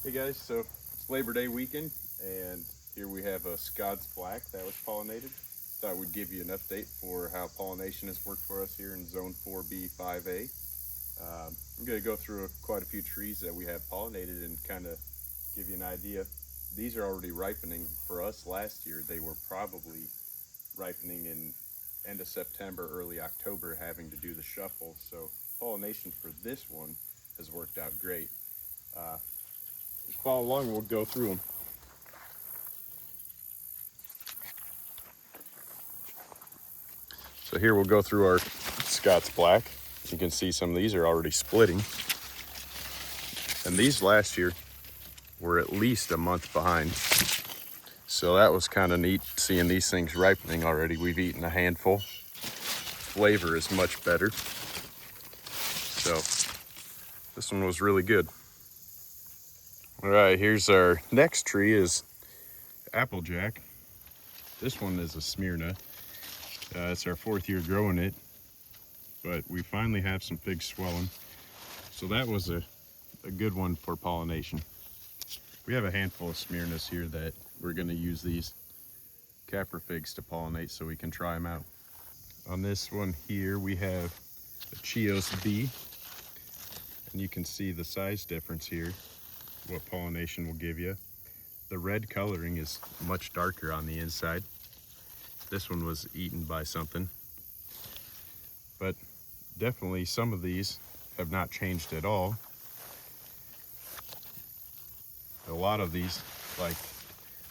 Hey guys, so it's Labor Day weekend, and here we have a Scots Black that was pollinated. Thought we'd give you an update for how pollination has worked for us here in Zone 4B 5A. I'm going to go through quite a few trees that we have pollinated and kind of give you an idea. These are already ripening. For us last year, they were probably ripening in end of September, early October, having to do the shuffle. So pollination for this one has worked out great. Just follow along, we'll go through them. So here we'll go through our Scots Black. You can see some of these are already splitting. And these last year were at least a month behind. So that was kind of neat seeing these things ripening already. We've eaten a handful. Flavor is much better. So this one was really good. All right, here's our next tree is Applejack. This one is a Smyrna. It's our 4th year growing it, but we finally have some figs swelling. So that was a good one for pollination. We have a handful of Smyrnas here that we're going to use these capra figs to pollinate so we can try them out. On this one here we have a Chios B, and you can see the size difference here, what pollination will give you. The red coloring is much darker on the inside. This one was eaten by something, but definitely some of these have not changed at all. A lot of these, like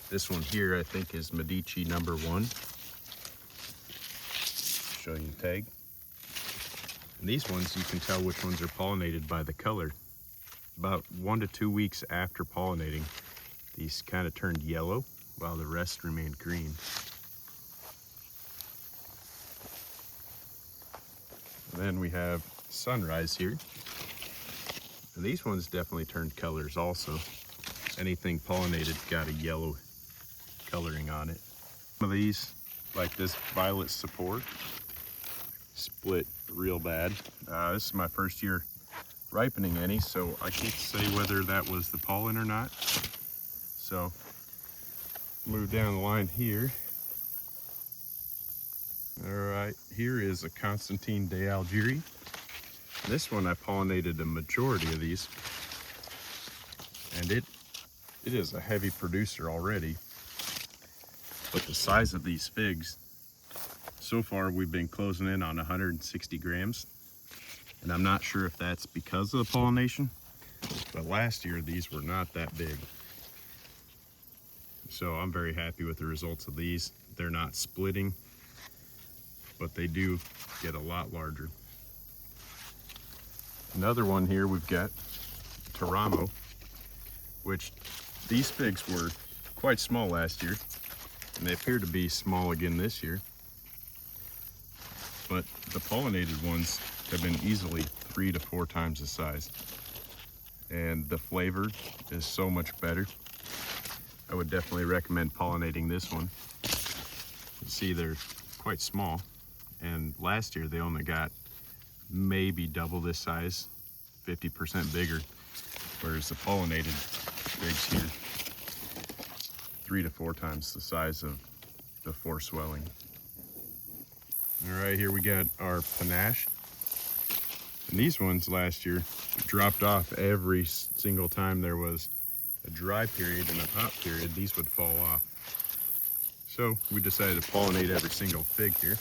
this one here, I think is Medici #1. Show you the tag. And these ones, you can tell which ones are pollinated by the color. About 1 to 2 weeks after pollinating, these kind of turned yellow while the rest remained green. And then we have Sunrise here. And these ones definitely turned colors also. Anything pollinated got a yellow coloring on it. Some of these, like this Violet Support, split real bad. This is my first year ripening any, so I can't say whether that was the pollen or not. So move down the line here. All right, here is a Constantine de Algérie. This one I pollinated a majority of these, and it is a heavy producer already. But the size of these figs, so far we've been closing in on 160 grams. And I'm not sure if that's because of the pollination, but last year these were not that big. So I'm very happy with the results of these. They're not splitting, but they do get a lot larger. Another one here we've got Teramo, which these figs were quite small last year, and they appear to be small again this year. But the pollinated ones have been easily 3 to 4 times the size. And the flavor is so much better. I would definitely recommend pollinating this one. You see they're quite small, and last year they only got maybe double this size, 50% bigger, whereas the pollinated figs here, 3 to 4 times the size of before swelling. All right, here we got our Panache. And these ones last year dropped off every single time there was a dry period and a hot period. These would fall off. So we decided to pollinate every single fig here.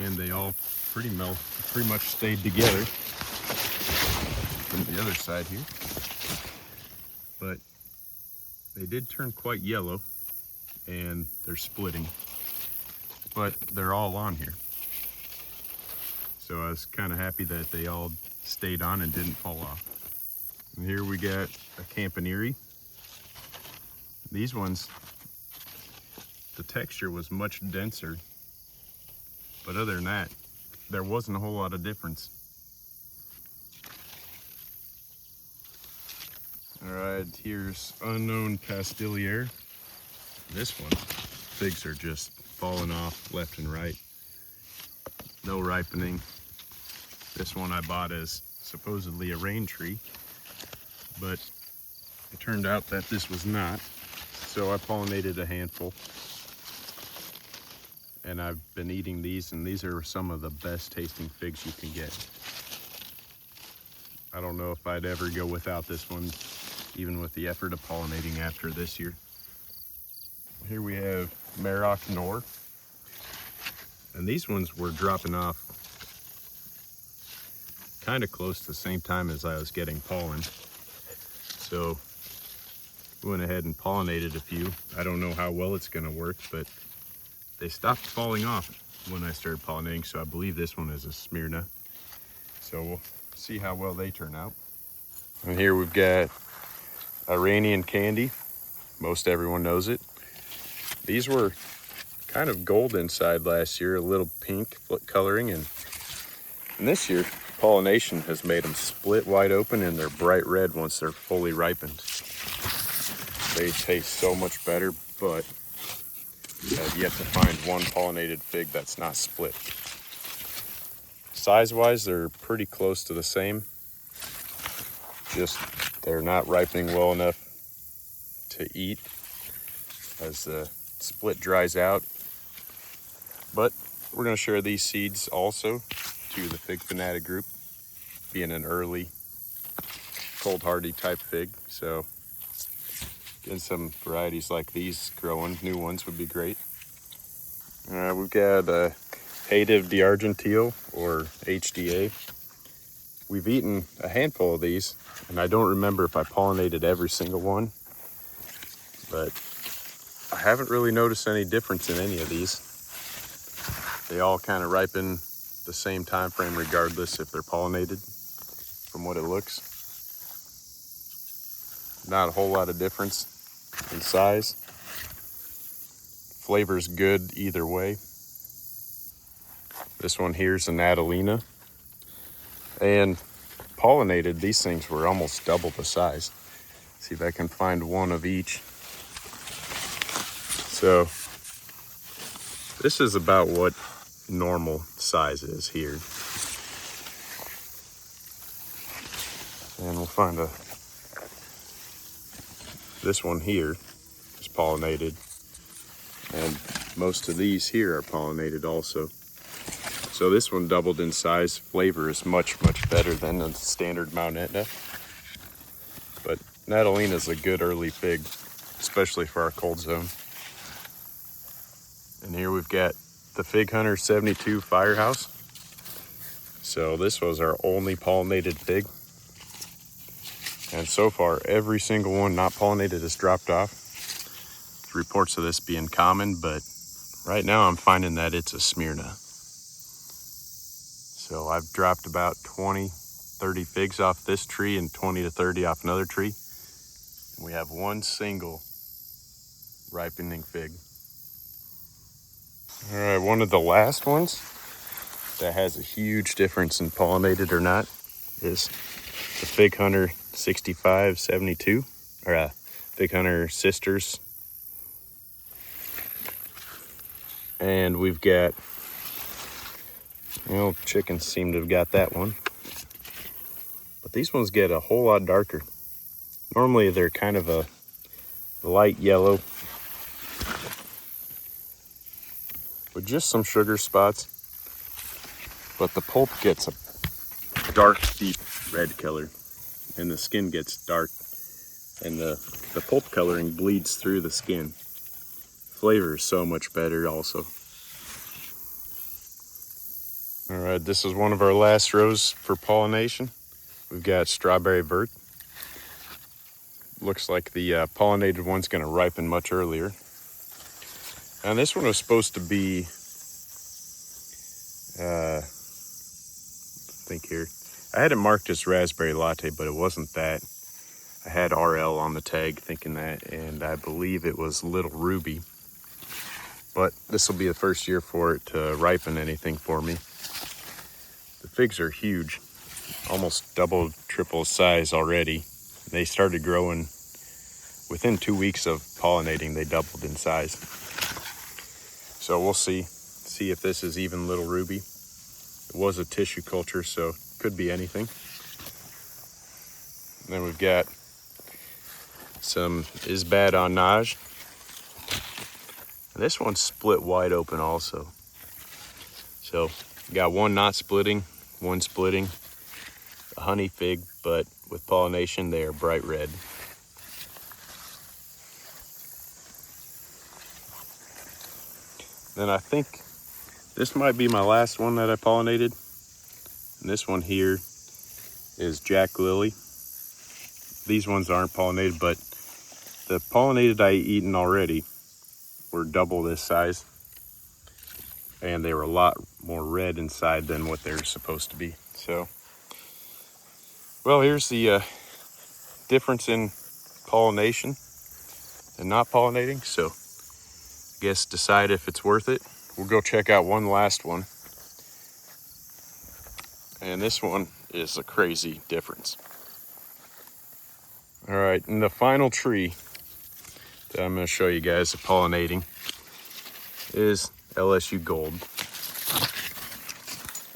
And they all pretty much stayed together from the other side here. But they did turn quite yellow, and they're splitting. But they're all on here. So I was kind of happy that they all stayed on and didn't fall off. And here we got a Campaneri. These ones, the texture was much denser, but other than that, there wasn't a whole lot of difference. All right, here's Unknown Pastillier. This one, figs are just falling off left and right. No ripening. This one I bought as supposedly a rain tree, but it turned out that this was not. So I pollinated a handful, and I've been eating these, and these are some of the best tasting figs you can get. I don't know if I'd ever go without this one, even with the effort of pollinating after this year. Here we have Maroc Nor, and these ones were dropping off kind of close to the same time as I was getting pollen. So we went ahead and pollinated a few. I don't know how well it's gonna work, but they stopped falling off when I started pollinating, so I believe this one is a Smyrna. So we'll see how well they turn out. And here we've got Iranian candy. Most everyone knows it. These were kind of gold inside last year, a little pink coloring, and this year pollination has made them split wide open, and they're bright red once they're fully ripened. They taste so much better, but I've yet to find one pollinated fig that's not split. Size-wise, they're pretty close to the same. Just they're not ripening well enough to eat as the split dries out. But we're going to share these seeds also to the Fig Fanatic group, being an early cold hardy type fig. So getting some varieties like these growing, new ones would be great. We've got Hative d'Argentile, or HDA. We've eaten a handful of these, and I don't remember if I pollinated every single one, but I haven't really noticed any difference in any of these. They all kind of ripen the same time frame regardless if they're pollinated, from what it looks. Not a whole lot of difference in size. Flavor's good either way. This one here's an Adelina. And pollinated, these things were almost double the size. See if I can find one of each. So this is about what normal size is here. And we'll find this one here is pollinated, and most of these here are pollinated also. So this one doubled in size. Flavor is much better than the standard Mount Etna. But Natalina is a good early fig, especially for our cold zone. And here we've got the Fig Hunter 72 Firehouse. So this was our only pollinated fig. And so far, every single one not pollinated has dropped off. There's reports of this being common, but right now I'm finding that it's a Smyrna. So I've dropped about 20-30 figs off this tree and 20 to 30 off another tree. And we have one single ripening fig. All right, one of the last ones that has a huge difference in pollinated or not is the Fig Hunter 6572, or Fig Hunter Sisters. And we've got, well, chickens seem to have got that one. But these ones get a whole lot darker. Normally they're kind of a light yellow with just some sugar spots. But the pulp gets a dark, deep red color. And the skin gets dark. And the pulp coloring bleeds through the skin. Flavor is so much better also. All right, this is one of our last rows for pollination. We've got Strawberry Vert. Looks like the pollinated one's gonna ripen much earlier. And this one was supposed to be, I think here, I had it marked as Raspberry Latte, but it wasn't that. I had RL on the tag thinking that, and I believe it was Little Ruby. But this will be the first year for it to ripen anything for me. The figs are huge, almost double, triple size already. They started growing within 2 weeks of pollinating, they doubled in size. So we'll see if this is even Little Ruby. It was a tissue culture, so could be anything. And then we've got Some is bad on nage. This one's split wide open also. So got one not splitting, one splitting. A honey fig, but with pollination they are bright red. Then I think this might be my last one that I pollinated. And this one here is Jack Lily. These ones aren't pollinated, but the pollinated I eaten already were double this size. And they were a lot more red inside than what they're supposed to be. So, well, here's the difference in pollination and not pollinating. So, I guess decide if it's worth it. We'll go check out one last one. And this one is a crazy difference. All right, and the final tree that I'm going to show you guys of pollinating is LSU Gold.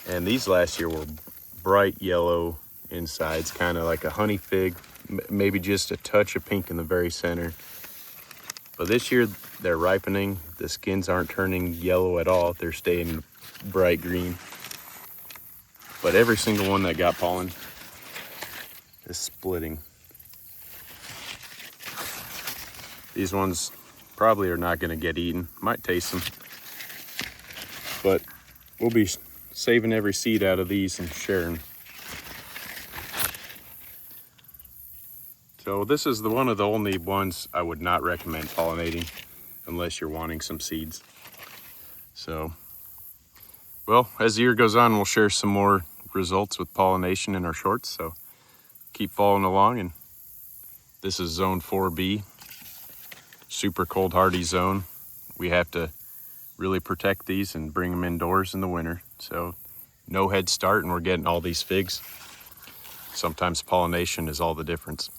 And these last year were bright yellow insides, kind of like a honey fig, maybe just a touch of pink in the very center. But this year they're ripening. The skins aren't turning yellow at all. They're staying bright green. But every single one that got pollen is splitting. These ones probably are not going to get eaten. Might taste them. But we'll be saving every seed out of these and sharing. So this is one of the only ones I would not recommend pollinating unless you're wanting some seeds. So, well, as the year goes on, we'll share some more results with pollination in our shorts. So keep following along. And this is zone 4B, super cold hardy zone. We have to really protect these and bring them indoors in the winter. So no head start and we're getting all these figs. Sometimes pollination is all the difference.